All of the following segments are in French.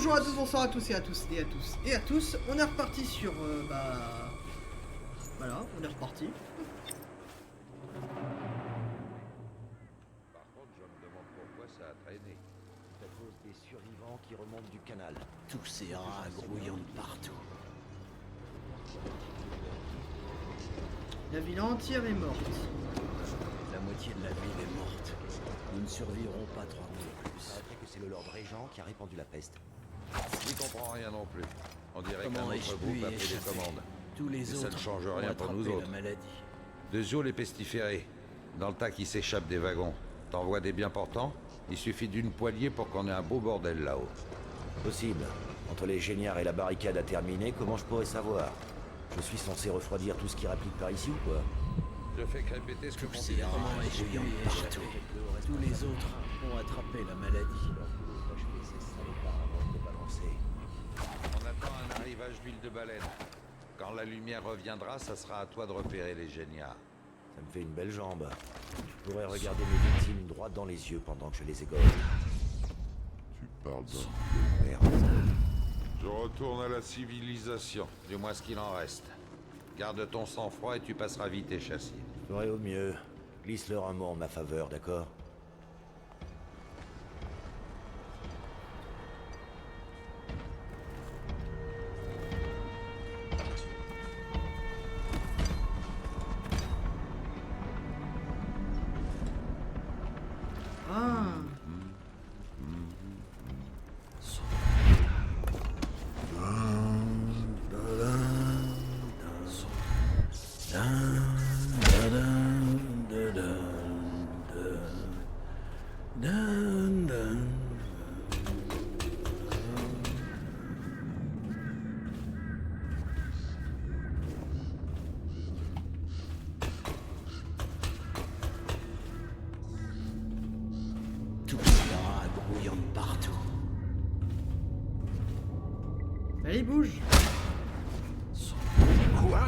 bonjour à tous, bonsoir à tous et à tous et à tous et à tous. On est reparti sur voilà, on est reparti. Par contre, je me demande pourquoi ça a traîné. C'est à cause des survivants qui remontent du canal. Tous ces rats grouillant de partout. La ville entière est morte. La moitié de la ville est morte. Nous ne survivrons pas 3 mois de Il plus. paraîtrait que c'est le Lord Régent qui a répandu la peste. J'y comprends rien non plus. On dirait qu'un Comment ai-je autre pu groupe y a pris des échapper? commandes. Tous les Et ça autres ne change ont rien pour nous attrapé autres. la maladie. Dezio les pestiférés. Dans le tas qui s'échappe des wagons. T'envoies des bien portants? Il suffit d'une poignée pour qu'on ait un beau bordel là-haut. Possible. Entre les géniards et la barricade à terminer, comment je pourrais savoir? Je suis censé refroidir tout ce qui réplique par ici ou quoi? Je fais que répéter ce que Tous font ces les rats gens. grouillant de partout. Tous les autres ont attrapé la maladie. On attend un arrivage d'huile de baleine. Quand la lumière reviendra, ça sera à toi de repérer les géniards. Ça me fait une belle jambe. Je pourrais regarder mes victimes droit dans les yeux pendant que je les égorge. Tu parles d'un... Merde. Je retourne à la civilisation, du moins ce qu'il en reste. Garde ton sang-froid et tu passeras vite tes châssis. Je ferai au mieux. Glisse-leur un mot en ma faveur, d'accord? Ah, Tous ces rats grouillant de partout. allez bouge. Quoi?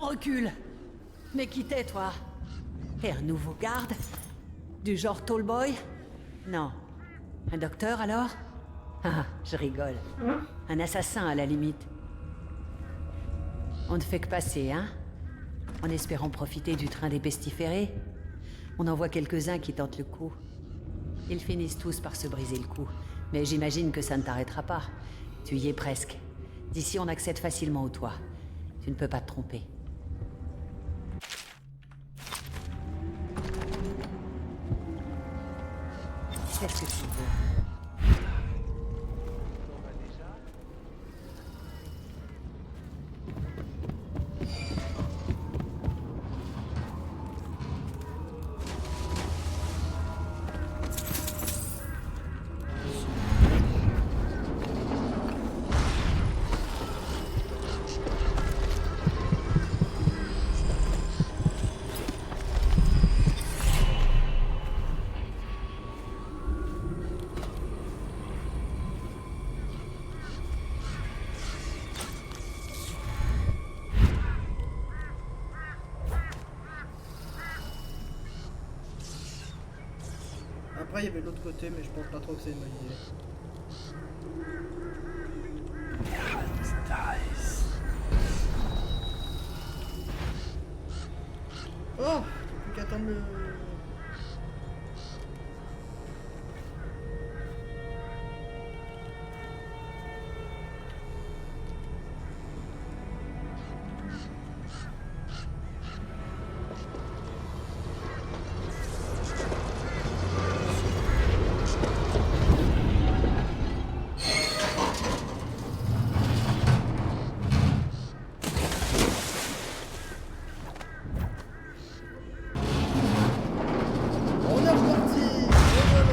Recule. Mais qui t'es, toi? Et un nouveau garde? Du genre Tallboy? Non. Un docteur, alors? Ah, je rigole. Un assassin, à la limite. On ne fait que passer, hein? En espérant profiter du train des pestiférés. On en voit quelques-uns qui tentent le coup. Ils finissent tous par se briser le cou. Mais j'imagine que ça ne t'arrêtera pas. Tu y es presque. D'ici, on accède facilement au toit. Tu ne peux pas te tromper. Qu'est-ce que tu veux? Après, il y avait l'autre côté, mais je pense pas trop que c'est une bonne idée. Oh, plus qu'à attendre le... On est reparti. Et voilà.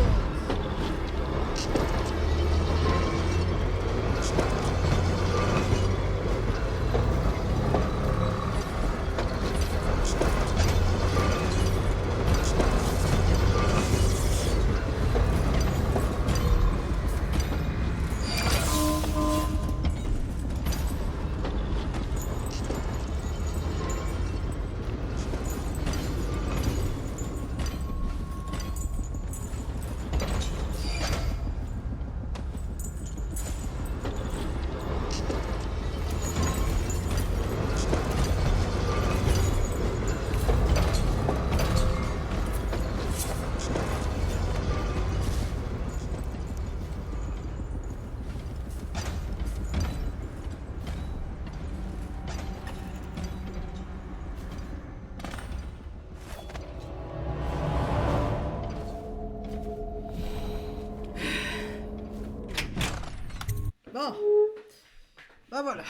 Bon, bah voilà.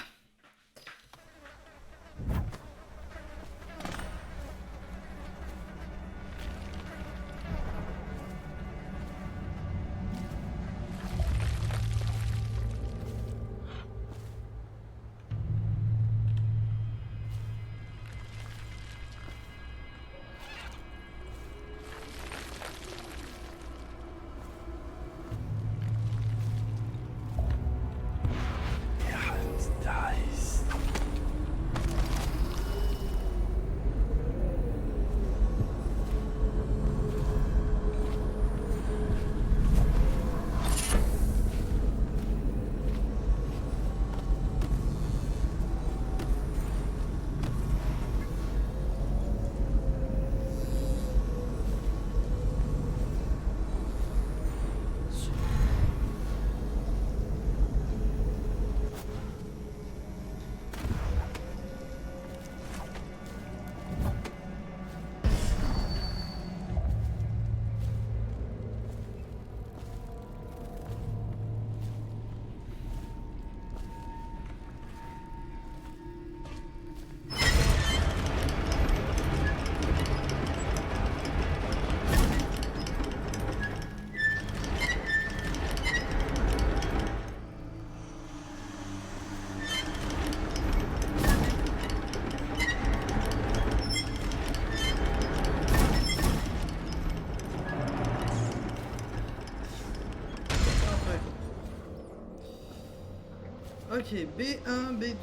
Ok, B1, B2.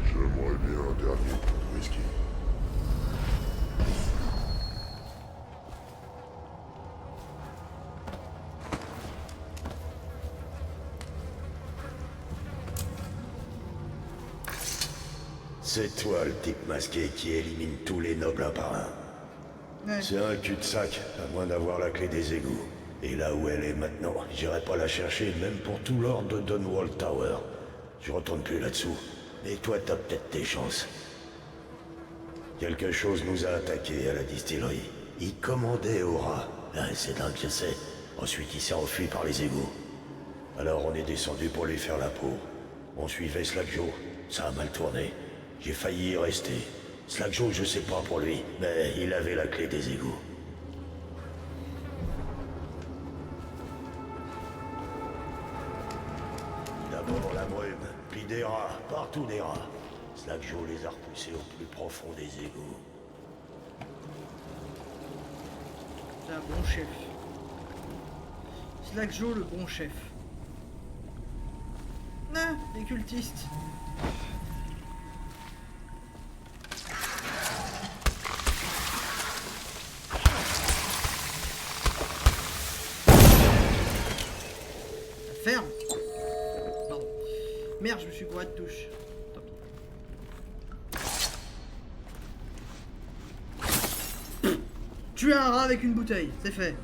J'aimerais bien un dernier coup de whisky. C'est toi le type masqué qui élimine tous les nobles un par un. Ouais. C'est un cul-de-sac, à moins d'avoir la clé des égouts. Et là où elle est maintenant, j'irai pas la chercher, même pour tout l'or de Dunwall Tower. Je retourne plus là-dessous. Et toi, t'as peut-être tes chances. Quelque chose nous a attaqués à la distillerie. Il commandait au rat. C'est dingue, je sais. Ensuite, il s'est enfui par les égouts. Alors on est descendu pour lui faire la peau. On suivait Slackjaw. Ça a mal tourné. J'ai failli y rester. Slackjaw, je sais pas pour lui, mais il avait la clé des égouts. D'abord la brume, puis des rats, partout des rats. Slackjaw les a repoussés au plus profond des égouts. C'est un bon chef. Slackjaw, le bon chef. Ah, les cultistes. merde, je me suis gouré de touche. Tant pis. Tuer un rat avec une bouteille, c'est fait.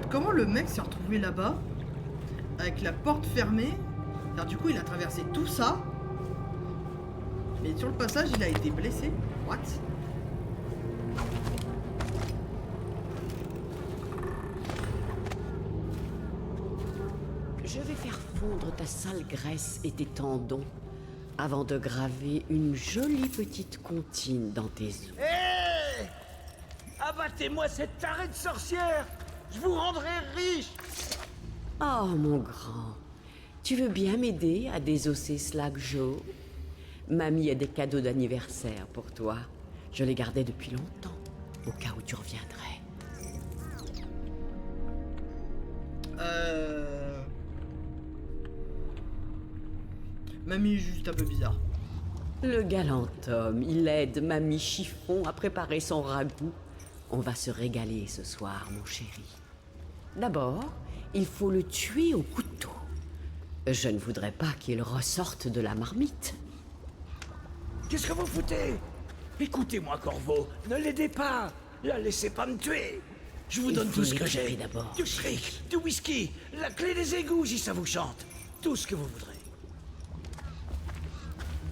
Comment le mec s'est retrouvé là-bas avec la porte fermée? Alors du coup il a traversé tout ça, mais sur le passage il a été blessé. What? Je vais faire fondre ta sale graisse et tes tendons avant de graver une jolie petite comptine dans tes os. Hé! Abattez-moi cette tarée de sorcière! Je vous rendrai riche! Oh, mon grand, tu veux bien m'aider à désosser Slack Joe? Mamie a des cadeaux d'anniversaire pour toi. Je les gardais depuis longtemps, au cas où tu reviendrais. Mamie est juste un peu bizarre. Le galant homme, il aide Mamie Chiffon à préparer son ragoût. On va se régaler ce soir, mon chéri. D'abord, il faut le tuer au couteau. Je ne voudrais pas qu'il ressorte de la marmite. Qu'est-ce que vous foutez? Écoutez-moi, Corvo, ne l'aidez pas. La laissez pas me tuer. Je vous donne tout ce que j'ai. D'abord. Du fric, du whisky, la clé des égouts si ça vous chante. Tout ce que vous voudrez.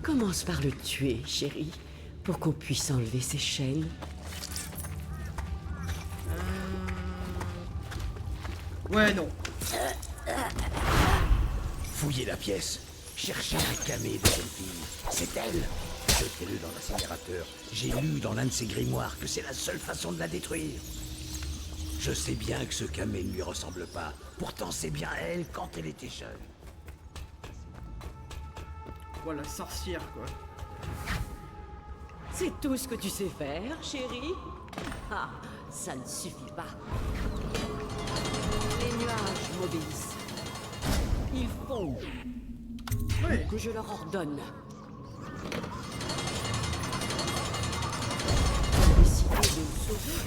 Commence par le tuer, chéri, pour qu'on puisse enlever ses chaînes. Ouais, non. Fouillez la pièce. Cherchez un camé de jeune fille. C'est elle. Jetez-le dans l'incinérateur. J'ai lu dans l'un de ses grimoires que c'est la seule façon de la détruire. Je sais bien que ce camé ne lui ressemble pas. Pourtant, c'est bien elle quand elle était jeune. Voilà, sorcière, quoi. C'est tout ce que tu sais faire, chéri? Ah, ça ne suffit pas. Les nuages m'obéissent. Ils font Ouais. que je leur ordonne. Décider de me sauver.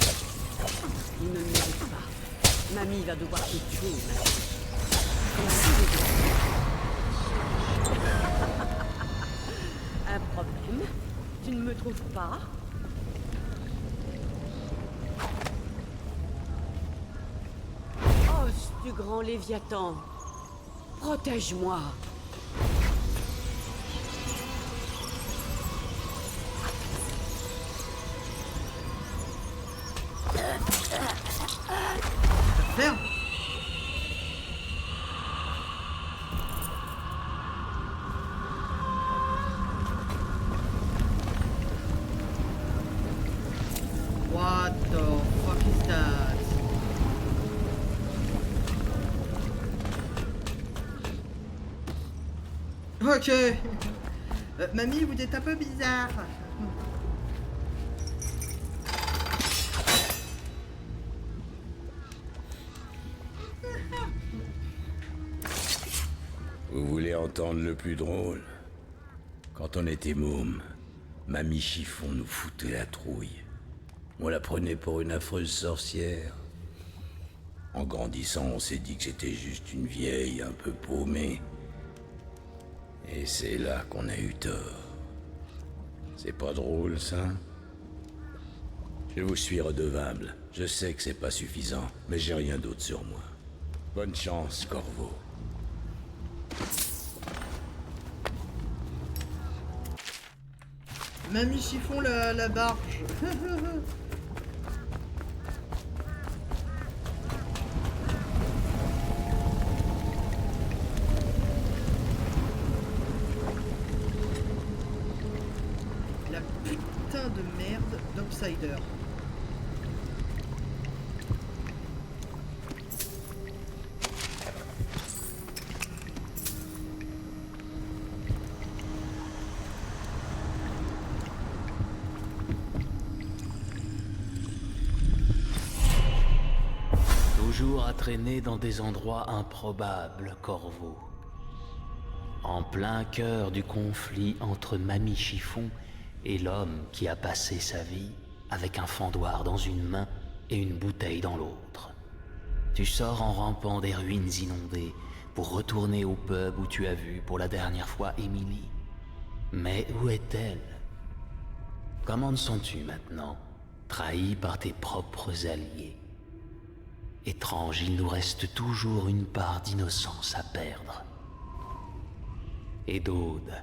Ils ne le méritent pas. Mamie va devoir te tuer maintenant. Ainsi, les deux. Un problème? Tu ne me trouves pas? grand Léviathan, protège-moi. Ferme. What the fuck is that? Ok. Mamie, vous êtes un peu bizarre. Vous voulez entendre le plus drôle? Quand on était môme, Mamie Chiffon nous foutait la trouille. On la prenait pour une affreuse sorcière. En grandissant, on s'est dit que c'était juste une vieille un peu paumée. Et c'est là qu'on a eu tort. C'est pas drôle, ça? Je vous suis redevable. Je sais que c'est pas suffisant, mais j'ai rien d'autre sur moi. Bonne chance, Corvo. Mamie Chiffon la barge. La putain de merde d'Outsider. Toujours à traîner dans des endroits improbables, Corvo. En plein cœur du conflit entre Mamie Chiffon et l'homme qui a passé sa vie avec un fendoir dans une main et une bouteille dans l'autre. Tu sors en rampant des ruines inondées pour retourner au pub où tu as vu pour la dernière fois Emily. Mais où est-elle? Comment te sens-tu maintenant, trahi par tes propres alliés? Étrange, il nous reste toujours une part d'innocence à perdre. Et Dode,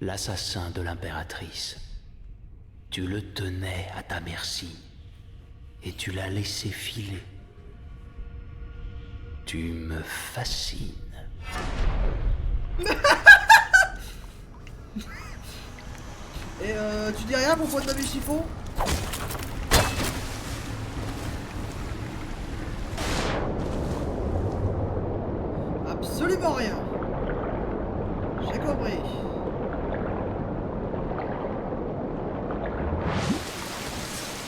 l'assassin de l'impératrice, tu le tenais à ta merci et tu l'as laissé filer. Tu me fascines. Et tu dis rien à propos de Mamie Chiffon? Absolument rien. J'ai compris.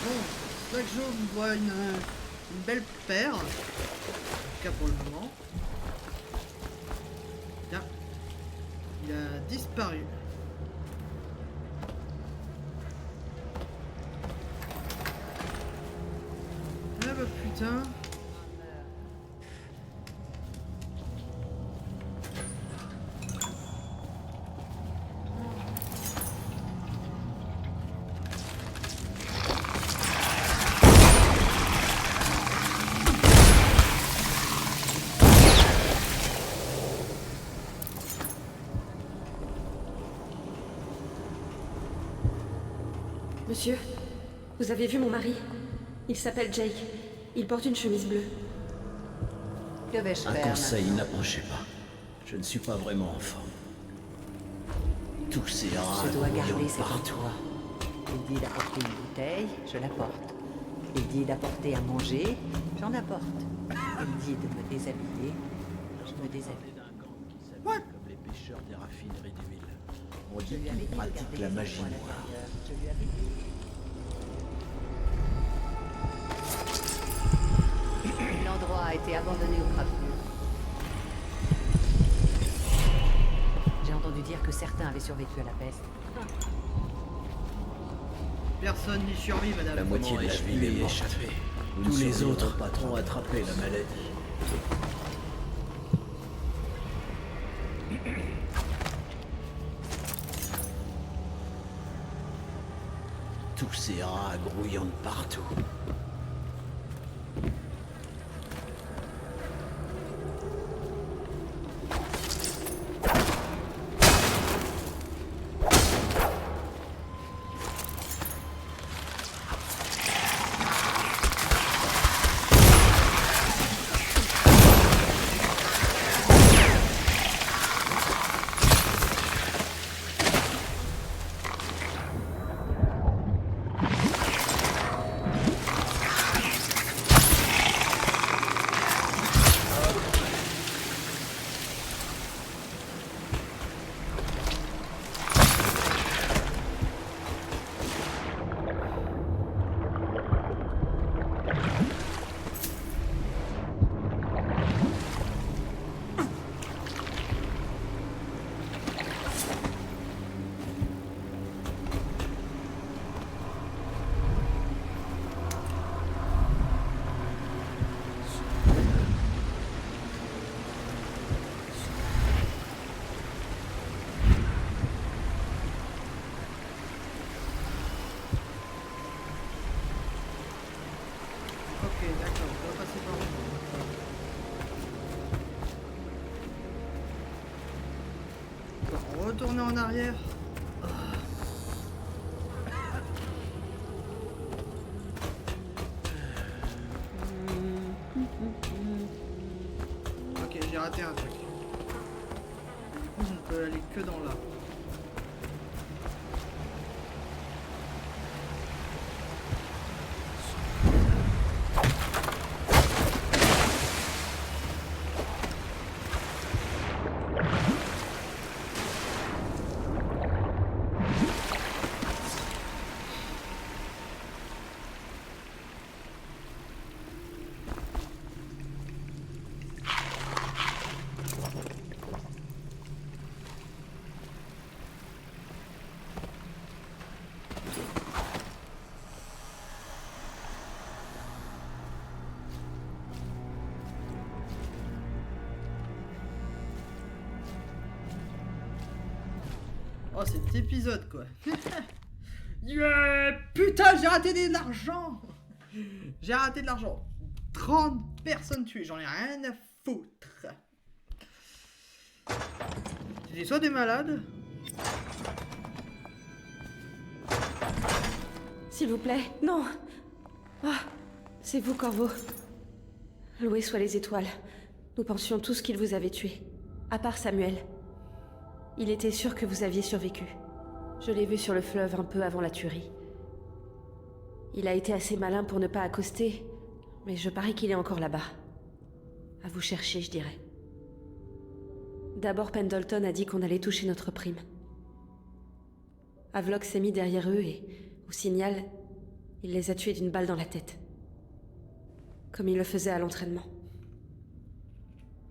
Bon, chaque jour on voit une belle paire. En tout cas pour le moment. Tiens. Il a disparu. Ah bah putain. Monsieur, vous avez vu mon mari? Il s'appelle Jake. Il porte une chemise bleue. Que vais-je Un faire conseil, maintenant? n'approchez pas. Je ne suis pas vraiment en forme. Tous ces rats Je dois garder grouillent cet partout. emploi. Il dit d'apporter une bouteille, je l'apporte. Il dit d'apporter à manger, j'en apporte. Il dit de me déshabiller, je me déshabille. What? Comme les pêcheurs des raffineries d'huile. On Je dit lui avais qu'ils dit de pratiquent garder la les magie enfants à noire. l'intérieur. Je lui avais dit. L'endroit a été abandonné au crapaud. J'ai entendu dire que certains avaient survécu à la peste. Personne n'y survit, madame. La moitié de la ville est morte. échappé. Tous les autres patrons ont attrapé la maladie. Tous ces rats grouillant de partout. retourner en arrière. Ok, j'ai raté un truc. Et du coup, je ne peux aller que dans là. Oh, cet épisode quoi. Yeah, putain, j'ai raté de l'argent. J'ai raté de l'argent. 30 personnes tuées, j'en ai rien à foutre. C'était soit des malades. S'il vous plaît, non. Ah, c'est vous, Corvo. Loué soient les étoiles. Nous pensions tous qu'il vous avait tué. À part Samuel. Il était sûr que vous aviez survécu. Je l'ai vu sur le fleuve un peu avant la tuerie. Il a été assez malin pour ne pas accoster, mais je parie qu'il est encore là-bas. À vous chercher, je dirais. D'abord, Pendleton a dit qu'on allait toucher notre prime. Havelock s'est mis derrière eux et, au signal, il les a tués d'une balle dans la tête. Comme il le faisait à l'entraînement.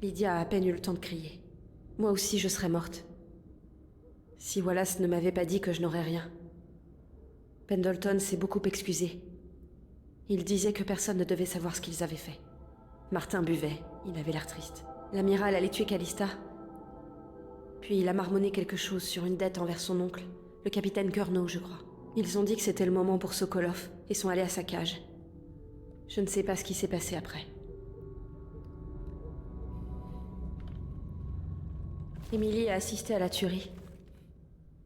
Lydia a à peine eu le temps de crier. Moi aussi, je serais morte. Si Wallace ne m'avait pas dit que je n'aurais rien. Pendleton s'est beaucoup excusé. Il disait que personne ne devait savoir ce qu'ils avaient fait. Martin buvait, il avait l'air triste. L'amiral allait tuer Callista. Puis il a marmonné quelque chose sur une dette envers son oncle, le capitaine Curnow, je crois. Ils ont dit que c'était le moment pour Sokolov et sont allés à sa cage. Je ne sais pas ce qui s'est passé après. Emily a assisté à la tuerie.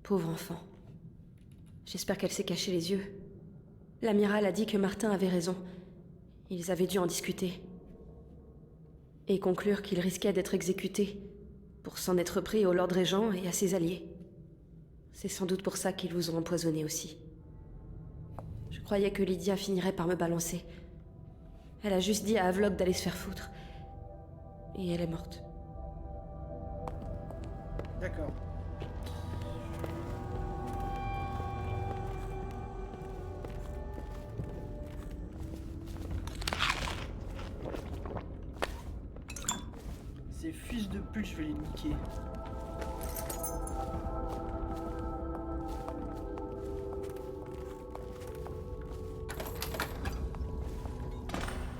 Pauvre enfant. J'espère qu'elle s'est cachée les yeux. L'amiral a dit que Martin avait raison. Ils avaient dû en discuter. Et conclure qu'il risquait d'être exécuté, pour s'en être pris au Lord Régent et à ses alliés. C'est sans doute pour ça qu'ils vous ont empoisonné aussi. Je croyais que Lydia finirait par me balancer. Elle a juste dit à Havelock d'aller se faire foutre. Et elle est morte. D'accord. Ces fils de pute, je vais les niquer.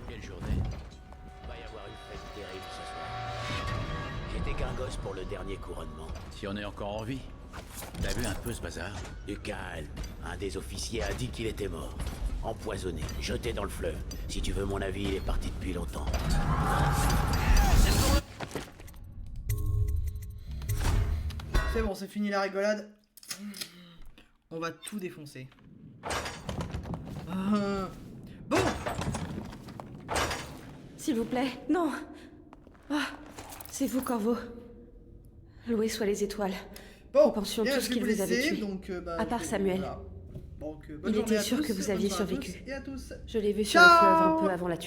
Quelle journée. Va y avoir une fête terrible ce soir. J'étais qu'un gosse pour le dernier couronnement. Si on est encore en vie. T'as vu un peu ce bazar? Du calme. Un des officiers a dit qu'il était mort. Empoisonné, jeté dans le fleuve. Si tu veux mon avis, il est parti depuis longtemps. C'est bon, c'est fini la rigolade. On va tout défoncer. Bon. S'il vous plaît, non. Ah, c'est vous, Corvo. Loué soient les étoiles. Bon, nous pensions bien, tous qu'il vous avait tué. Donc, à part Samuel. Voilà. Donc, bonne Il journée était à sûr tous, que vous bonne aviez soirée à tous survécu. et à tous. Je l'ai vu sur le fleuve un peu avant la tuerie.